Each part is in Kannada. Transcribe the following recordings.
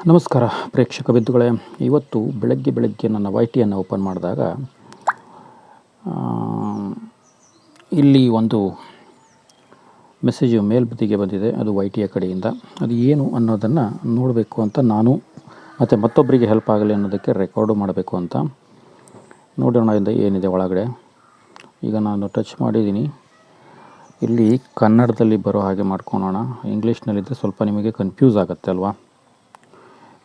ನಮಸ್ಕಾರ ಪ್ರೇಕ್ಷಕ ಬಿಂದುಗಳೇ. ಇವತ್ತು ಬೆಳಗ್ಗೆ ನನ್ನ ವೈಟಿಯನ್ನು ಓಪನ್ ಮಾಡಿದಾಗ ಇಲ್ಲಿ ಒಂದು ಮೆಸೇಜು ಮೇಲ್ಬದಿಗೆ ಬಂದಿದೆ. ಅದು ವೈಟಿಯ ಕಡೆಯಿಂದ. ಅದು ಏನು ಅನ್ನೋದನ್ನು ನೋಡಬೇಕು ಅಂತ ನಾನು ಮತ್ತು ಮತ್ತೊಬ್ಬರಿಗೆ ಹೆಲ್ಪ್ ಆಗಲಿ ಅನ್ನೋದಕ್ಕೆ ರೆಕಾರ್ಡು ಮಾಡಬೇಕು ಅಂತ ನೋಡೋಣ ಏನಿದೆ ಒಳಗಡೆ. ಈಗ ನಾನು ಟಚ್ ಮಾಡಿದ್ದೀನಿ. ಇಲ್ಲಿ ಕನ್ನಡದಲ್ಲಿ ಬರೋ ಹಾಗೆ ಮಾಡ್ಕೊಳ್ಳೋಣ. ಇಂಗ್ಲೀಷ್ನಲ್ಲಿದ್ದರೆ ಸ್ವಲ್ಪ ನಿಮಗೆ ಕನ್ಫ್ಯೂಸ್ ಆಗುತ್ತೆ ಅಲ್ವಾ.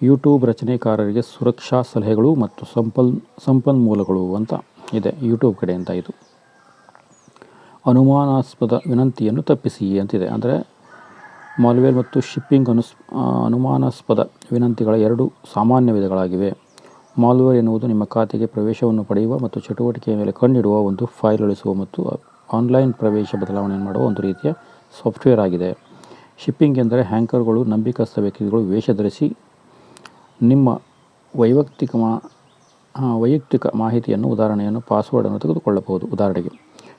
ಯೂಟ್ಯೂಬ್ ರಚನೆಕಾರರಿಗೆ ಸುರಕ್ಷಾ ಸಲಹೆಗಳು ಮತ್ತು ಸಂಪನ್ಮೂಲಗಳು ಅಂತ ಇದೆ ಯೂಟ್ಯೂಬ್ ಕಡೆಯಿಂದ. ಇದು ಅನುಮಾನಾಸ್ಪದ ವಿನಂತಿಯನ್ನು ತಪ್ಪಿಸಿ ಅಂತಿದೆ. ಅಂದರೆ ಮಾಲ್ವೇರ್ ಮತ್ತು ಶಿಪ್ಪಿಂಗ್ ಅನುಮಾನಾಸ್ಪದ ವಿನಂತಿಗಳ ಎರಡು ಸಾಮಾನ್ಯ ವಿಧಗಳಾಗಿವೆ. ಮಾಲ್ವೇರ್ ಎನ್ನುವುದು ನಿಮ್ಮ ಖಾತೆಗೆ ಪ್ರವೇಶವನ್ನು ಪಡೆಯುವ ಮತ್ತು ಚಟುವಟಿಕೆಯ ಮೇಲೆ ಕಣ್ಣಿಡುವ ಒಂದು ಫೈಲ್ ಉಳಿಸುವ ಮತ್ತು ಆನ್ಲೈನ್ ಪ್ರವೇಶ ಬದಲಾವಣೆಯನ್ನು ಮಾಡುವ ಒಂದು ರೀತಿಯ ಸಾಫ್ಟ್ವೇರ್ ಆಗಿದೆ. ಶಿಪ್ಪಿಂಗ್ ಎಂದರೆ ಹ್ಯಾಕರ್ಗಳು ನಂಬಿಕಸ್ಥ ವ್ಯಕ್ತಿಗಳು ವೇಷ ಧರಿಸಿ ನಿಮ್ಮ ವೈಯಕ್ತಿಕ ಮಾಹಿತಿಯನ್ನು ಉದಾಹರಣೆಯನ್ನು ಪಾಸ್ವರ್ಡನ್ನು ತೆಗೆದುಕೊಳ್ಳಬಹುದು. ಉದಾಹರಣೆಗೆ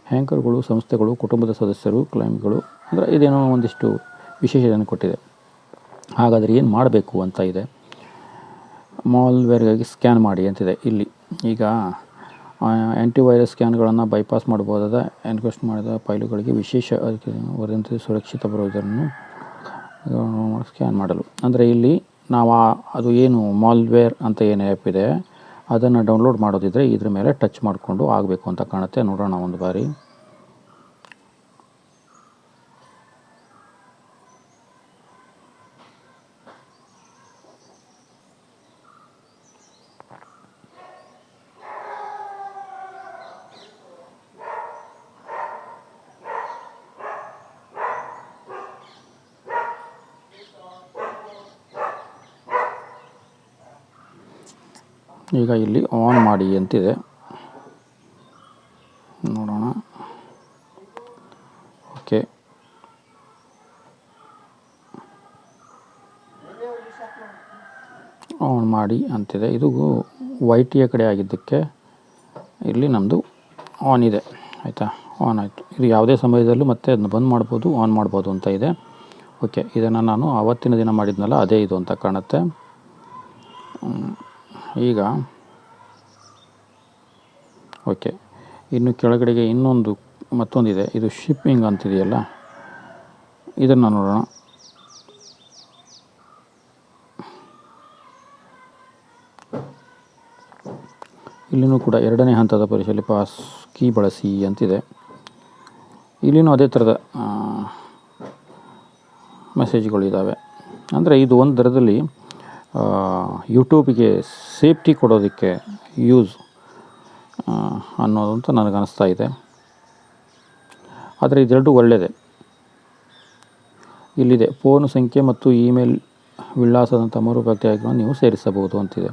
ಹ್ಯಾಕರ್ಗಳು ಸಂಸ್ಥೆಗಳು, ಕುಟುಂಬದ ಸದಸ್ಯರು, ಕ್ಲೈಂಟ್ಗಳು, ಅಂದರೆ ಇದೇನೋ ಒಂದಿಷ್ಟು ವಿಶೇಷತೆಯನ್ನು ಕೊಟ್ಟಿದೆ. ಹಾಗಾದರೆ ಏನು ಮಾಡಬೇಕು ಅಂತ ಇದೆ. ಮಾಲ್ವೇರ್ಗಾಗಿ ಸ್ಕ್ಯಾನ್ ಮಾಡಿ ಅಂತಿದೆ ಇಲ್ಲಿ. ಈಗ ಆ್ಯಂಟಿವೈರಸ್ ಸ್ಕ್ಯಾನ್ಗಳನ್ನು ಬೈಪಾಸ್ ಮಾಡಬಹುದಾದ ಎನ್ಕ್ರಿಪ್ಟ್ ಮಾಡಿದ ಫೈಲುಗಳಿಗೆ ವಿಶೇಷ ವದಂತಿ ಸುರಕ್ಷಿತ ಬ್ರೌಸರನ್ನು ಸ್ಕ್ಯಾನ್ ಮಾಡಲು. ಅಂದರೆ ಇಲ್ಲಿ ನಾವು ಅದು ಏನು ಮಾಲ್ವೇರ್ ಅಂತ ಏನು ಆ್ಯಪ್ ಇದೆ ಅದನ್ನು ಡೌನ್ಲೋಡ್ ಮಾಡೋದಿದ್ದರೆ ಇದ್ರ ಮೇಲೆ ಟಚ್ ಮಾಡಿಕೊಂಡು ಆಗಬೇಕು ಅಂತ ಕಾಣುತ್ತೆ. ನೋಡೋಣ ಒಂದು ಬಾರಿ. ಈಗ ಇಲ್ಲಿ ಆನ್ ಮಾಡಿ ಅಂತಿದೆ. ನೋಡೋಣ. ಓಕೆ, ಆನ್ ಮಾಡಿ ಅಂತಿದೆ. ಇದು ವೈಟಿಯ ಕಡೆ ಆಗಿದ್ದಕ್ಕೆ ಇಲ್ಲಿ ನಮ್ಮದು ಆನ್ ಇದೆ. ಆಯಿತಾ, ಆನ್ ಆಯಿತು. ಇದು ಯಾವುದೇ ಸಮಯದಲ್ಲೂ ಮತ್ತೆ ಅದನ್ನ ಬಂದ್ ಮಾಡ್ಬೋದು, ಆನ್ ಮಾಡ್ಬೋದು ಅಂತ ಇದೆ. ಓಕೆ, ಇದನ್ನು ನಾನು ಆವತ್ತಿನ ದಿನ ಮಾಡಿದ್ನಲ್ಲ ಅದೇ ಇದು ಅಂತ ಕಾಣುತ್ತೆ. ಈಗ ಓಕೆ, ಇನ್ನು ಕೆಳಗಡೆಗೆ ಮತ್ತೊಂದಿದೆ. ಇದು ಶಿಪ್ಪಿಂಗ್ ಅಂತಿದೆಯಲ್ಲ, ಇದನ್ನು ನೋಡೋಣ. ಇಲ್ಲಿನೂ ಕೂಡ ಎರಡನೇ ಹಂತದ ಪರೀಕ್ಷೆಯಲ್ಲಿ ಪಾಸ್ ಕೀ ಬಳಸಿ ಅಂತಿದೆ. ಇಲ್ಲಿನೂ ಅದೇ ಥರದ ಮೆಸೇಜ್ಗಳಿದ್ದಾವೆ. ಅಂದರೆ ಇದು ಒಂದು ದರದಲ್ಲಿ ಯೂಟ್ಯೂಬಿಗೆ ಸೇಫ್ಟಿ ಕೊಡೋದಕ್ಕೆ ಯೂಸ್ ಅನ್ನೋದು ಅಂತ ನನಗನ್ನಿಸ್ತಾ ಇದೆ. ಆದರೆ ಇದೆರಡು ಒಳ್ಳೆಯದೇ. ಇಲ್ಲಿದೆ ಫೋನ್ ಸಂಖ್ಯೆ ಮತ್ತು ಇಮೇಲ್ ವಿಳಾಸದಂಥ ಮರುಭಕ್ತಿ ಆಯ್ಕೆಗಳನ್ನು ನೀವು ಸೇರಿಸಬಹುದು ಅಂತಿದೆ.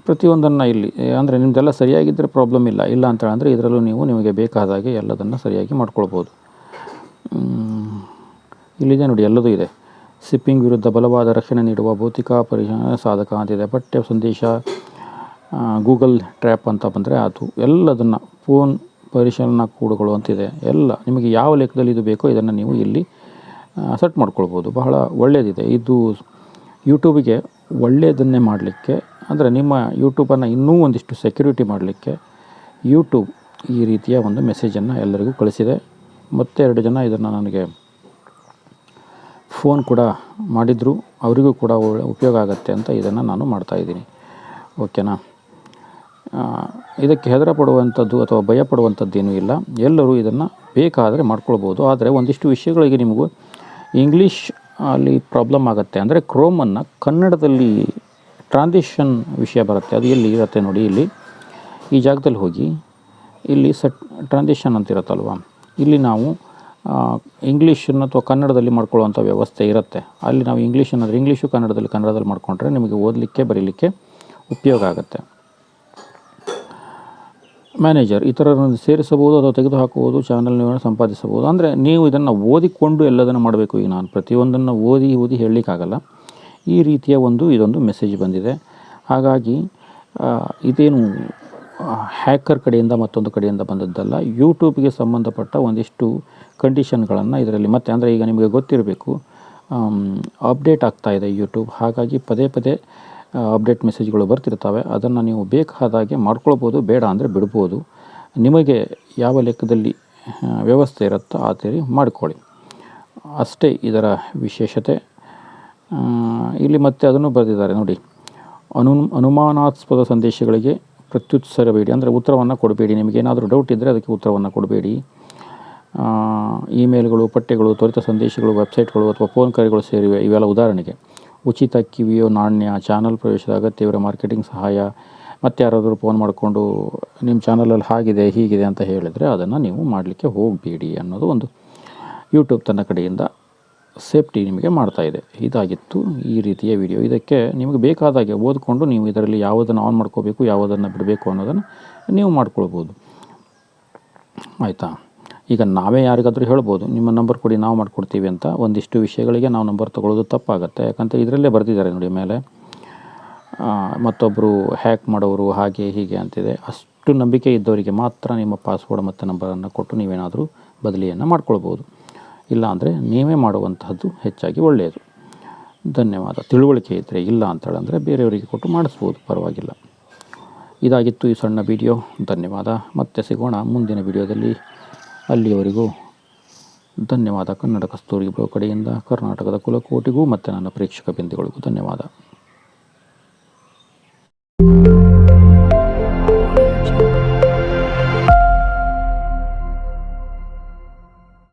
ಪ್ರತಿಯೊಂದನ್ನು ಇಲ್ಲಿ ಅಂದರೆ ನಿಮ್ಮದೆಲ್ಲ ಸರಿಯಾಗಿದ್ದರೆ ಪ್ರಾಬ್ಲಮ್ ಇಲ್ಲ ಅಂತ ಅಂದರೆ ಇದರಲ್ಲೂ ನೀವು ನಿಮಗೆ ಬೇಕಾದಾಗೆ ಎಲ್ಲದನ್ನು ಸರಿಯಾಗಿ ಮಾಡ್ಕೊಳ್ಬೋದು. ಇಲ್ಲಿದೆ ನೋಡಿ, ಎಲ್ಲದೂ ಇದೆ. ಶಿಪ್ಪಿಂಗ್ ವಿರುದ್ಧ ಬಲವಾದ ರಕ್ಷಣೆ ನೀಡುವ ಭೌತಿಕ ಪರಿಹಾರ ಸಾಧಕ ಅಂತಿದೆ. ಪಠ್ಯ ಸಂದೇಶ, ಗೂಗಲ್ ಟ್ರ್ಯಾಪ್ ಅಂತ ಬಂದರೆ ಅದು ಎಲ್ಲದನ್ನು, ಫೋನ್ ಪರಿಶೀಲನಾ ಕೋಡ್ಗಳು ಅಂತಿದೆ. ಎಲ್ಲ ನಿಮಗೆ ಯಾವ ಲೆಕ್ಕದಲ್ಲಿ ಇದು ಬೇಕೋ ಇದನ್ನು ನೀವು ಇಲ್ಲಿ ಸೆಟ್ ಮಾಡ್ಕೊಳ್ಬೋದು. ಬಹಳ ಒಳ್ಳೆಯದಿದೆ ಇದು. ಯೂಟ್ಯೂಬಿಗೆ ಒಳ್ಳೆಯದನ್ನೇ ಮಾಡಲಿಕ್ಕೆ, ಅಂದರೆ ನಿಮ್ಮ ಯೂಟ್ಯೂಬನ್ನು ಇನ್ನೂ ಒಂದಿಷ್ಟು ಸೆಕ್ಯೂರಿಟಿ ಮಾಡಲಿಕ್ಕೆ ಯೂಟ್ಯೂಬ್ ಈ ರೀತಿಯ ಒಂದು ಮೆಸೇಜನ್ನು ಎಲ್ಲರಿಗೂ ಕಳಿಸಿದೆ. ಮತ್ತೆ 2 ಜನ ಇದನ್ನು ನನಗೆ ಫೋನ್ ಕೂಡ ಮಾಡಿದರು. ಅವರಿಗೂ ಕೂಡ ಉಪಯೋಗ ಆಗುತ್ತೆ ಅಂತ ಇದನ್ನು ನಾನು ಮಾಡ್ತಾಯಿದ್ದೀನಿ. ಓಕೆನಾ. ಇದಕ್ಕೆ ಹೆದರ ಪಡುವಂಥದ್ದು ಅಥವಾ ಭಯ ಪಡುವಂಥದ್ದೇನೂ ಇಲ್ಲ. ಎಲ್ಲರೂ ಇದನ್ನು ಬೇಕಾದರೆ ಮಾಡ್ಕೊಳ್ಬೋದು. ಆದರೆ ಒಂದಿಷ್ಟು ವಿಷಯಗಳಿಗೆ ನಿಮಗೂ ಇಂಗ್ಲೀಷ್ ಅಲ್ಲಿ ಪ್ರಾಬ್ಲಮ್ ಆಗುತ್ತೆ. ಅಂದರೆ ಕ್ರೋಮನ್ನು ಕನ್ನಡದಲ್ಲಿ ಟ್ರಾನ್ಸಿಷನ್ ವಿಷಯ ಬರುತ್ತೆ. ಅದು ಎಲ್ಲಿ ಇರುತ್ತೆ ನೋಡಿ, ಇಲ್ಲಿ ಈ ಜಾಗದಲ್ಲಿ ಹೋಗಿ ಇಲ್ಲಿ ಟ್ರಾನ್ಸಿಷನ್ ಅಂತಿರುತ್ತಲ್ವ, ಇಲ್ಲಿ ನಾವು ಇಂಗ್ಲೀಷನ್ನು ಅಥವಾ ಕನ್ನಡದಲ್ಲಿ ಮಾಡ್ಕೊಳ್ಳುವಂಥ ವ್ಯವಸ್ಥೆ ಇರುತ್ತೆ. ಅಲ್ಲಿ ನಾವು ಇಂಗ್ಲೀಷು ಕನ್ನಡದಲ್ಲಿ ಮಾಡಿಕೊಂಡ್ರೆ ನಿಮಗೆ ಓದಲಿಕ್ಕೆ ಬರೀಲಿಕ್ಕೆ ಉಪಯೋಗ ಆಗುತ್ತೆ. ಮ್ಯಾನೇಜರ್ ಇತರರನ್ನು ಸೇರಿಸಬಹುದು ಅಥವಾ ತೆಗೆದುಹಾಕಬಹುದು, ಚಾನಲ್ಗಳನ್ನು ಸಂಪಾದಿಸಬಹುದು. ಅಂದರೆ ನೀವು ಇದನ್ನು ಓದಿಕೊಂಡು ಎಲ್ಲದನ್ನು ಮಾಡಬೇಕು. ಈಗ ನಾನು ಪ್ರತಿಯೊಂದನ್ನು ಓದಿ ಹೇಳಲಿಕ್ಕಾಗಲ್ಲ. ಈ ರೀತಿಯ ಇದೊಂದು ಮೆಸೇಜ್ ಬಂದಿದೆ. ಹಾಗಾಗಿ ಇದೇನು ಹ್ಯಾಕರ್ ಕಡೆಯಿಂದ ಮತ್ತೊಂದು ಕಡೆಯಿಂದ ಬಂದದ್ದಲ್ಲ. ಯೂಟ್ಯೂಬ್ಗೆ ಸಂಬಂಧಪಟ್ಟ ಒಂದಿಷ್ಟು ಕಂಡೀಷನ್ಗಳನ್ನು ಇದರಲ್ಲಿ ಮತ್ತೆ ಅಂದರೆ ಈಗ ನಿಮಗೆ ಗೊತ್ತಿರಬೇಕು, ಅಪ್ಡೇಟ್ ಆಗ್ತಾ ಇದೆ ಯೂಟ್ಯೂಬ್. ಹಾಗಾಗಿ ಪದೇ ಪದೇ ಅಪ್ಡೇಟ್ ಮೆಸೇಜ್ಗಳು ಬರ್ತಿರ್ತವೆ. ಅದನ್ನು ನೀವು ಬೇಕಾದಾಗೆ ಮಾಡ್ಕೊಳ್ಬೋದು, ಬೇಡ ಅಂದರೆ ಬಿಡ್ಬೋದು. ನಿಮಗೆ ಯಾವ ಲೆಕ್ಕದಲ್ಲಿ ವ್ಯವಸ್ಥೆ ಇರುತ್ತೋ ಆ ಥರ ಮಾಡಿಕೊಳ್ಳಿ, ಅಷ್ಟೇ ಇದರ ವಿಶೇಷತೆ. ಇಲ್ಲಿ ಮತ್ತೆ ಅದನ್ನು ಬರೆದಿದ್ದಾರೆ ನೋಡಿ, ಅನುಮಾನಾಸ್ಪದ ಸಂದೇಶಗಳಿಗೆ ಪ್ರತ್ಯುತ್ತರಿಸಬೇಡಿ, ಅಂದರೆ ಉತ್ತರವನ್ನು ಕೊಡಬೇಡಿ. ನಿಮಗೇನಾದರೂ ಡೌಟ್ ಇದ್ದರೆ ಅದಕ್ಕೆ ಉತ್ತರವನ್ನು ಕೊಡಬೇಡಿ. ಇಮೇಲ್ಗಳು, ಪಠ್ಯಗಳು, ತ್ವರಿತ ಸಂದೇಶಗಳು, ವೆಬ್ಸೈಟ್ಗಳು ಅಥವಾ ಫೋನ್ ಕರೆಗಳು ಸೇರಿವೆ. ಇವೆಲ್ಲ ಉದಾಹರಣೆಗೆ. ಉಚಿತ ಕಿವಿಯೋ ನಾಣ್ಯ, ಚಾನಲ್ ಪ್ರವೇಶದ ಅಗತ್ಯವಿರೋ ಮಾರ್ಕೆಟಿಂಗ್ ಸಹಾಯ, ಮತ್ತು ಯಾರಾದರೂ ಫೋನ್ ಮಾಡಿಕೊಂಡು ನಿಮ್ಮ ಚಾನಲಲ್ಲಿ ಹಾಗಿದೆ ಹೀಗಿದೆ ಅಂತ ಹೇಳಿದರೆ ಅದನ್ನು ನೀವು ಮಾಡಲಿಕ್ಕೆ ಹೋಗಬೇಡಿ ಅನ್ನೋದು ಒಂದು ಯೂಟ್ಯೂಬ್ ತನ್ನ ಕಡೆಯಿಂದ ಸೇಫ್ಟಿ ನಿಮಗೆ ಮಾಡ್ತಾಯಿದೆ. ಇದಾಗಿತ್ತು ಈ ರೀತಿಯ ವಿಡಿಯೋ. ಇದಕ್ಕೆ ನಿಮಗೆ ಬೇಕಾದಾಗೆ ಓದಿಕೊಂಡು ನೀವು ಇದರಲ್ಲಿ ಯಾವುದನ್ನು ಆನ್ ಮಾಡ್ಕೋಬೇಕು, ಯಾವುದನ್ನು ಬಿಡಬೇಕು ಅನ್ನೋದನ್ನು ನೀವು ಮಾಡ್ಕೊಳ್ಬೋದು. ಆಯಿತಾ? ಈಗ ನಾವೇ ಯಾರಿಗಾದರೂ ಹೇಳ್ಬೋದು, ನಿಮ್ಮ ನಂಬರ್ ಕೊಡಿ ನಾವು ಮಾಡಿಕೊಡ್ತೀವಿ ಅಂತ. ಒಂದಿಷ್ಟು ವಿಷಯಗಳಿಗೆ ನಾವು ನಂಬರ್ ತೊಗೊಳ್ಳೋದು ತಪ್ಪಾಗುತ್ತೆ. ಯಾಕಂತ ಇದರಲ್ಲೇ ಬರೆದಿದ್ದಾರೆ ನೋಡಿ ಮೇಲೆ, ಮತ್ತೊಬ್ಬರು ಹ್ಯಾಕ್ ಮಾಡೋರು ಹಾಗೆ ಹೀಗೆ ಅಂತಿದೆ. ಅಷ್ಟು ನಂಬಿಕೆ ಇದ್ದವರಿಗೆ ಮಾತ್ರ ನಿಮ್ಮ ಪಾಸ್ವರ್ಡ್ ಮತ್ತು ನಂಬರನ್ನು ಕೊಟ್ಟು ನೀವೇನಾದರೂ ಬದಲಿಯನ್ನು ಮಾಡ್ಕೊಳ್ಬೋದು. ಇಲ್ಲಾಂದರೆ ನೀವೇ ಮಾಡುವಂತಹದ್ದು ಹೆಚ್ಚಾಗಿ ಒಳ್ಳೆಯದು. ಧನ್ಯವಾದ. ತಿಳುವಳಿಕೆ ಇದ್ದರೆ, ಇಲ್ಲ ಅಂತೇಳಂದರೆ ಬೇರೆಯವರಿಗೆ ಕೊಟ್ಟು ಮಾಡಿಸ್ಬೋದು, ಪರವಾಗಿಲ್ಲ. ಇದಾಗಿತ್ತು ಈ ಸಣ್ಣ ವಿಡಿಯೋ. ಧನ್ಯವಾದ. ಮತ್ತೆ ಸಿಗೋಣ ಮುಂದಿನ ವಿಡಿಯೋದಲ್ಲಿ. ಅಲ್ಲಿಯವರೆಗೂ ಧನ್ಯವಾದ. ಕನ್ನಡ ಕಸ್ತೂರಿ ಬ್ರೋ ಕಡೆಯಿಂದ ಕರ್ನಾಟಕದ ಕುಲಕೋಟಿಗೂ ಮತ್ತು ನನ್ನ ಪ್ರೇಕ್ಷಕ ಬಿಂದುಗಳಿಗೂ ಧನ್ಯವಾದ.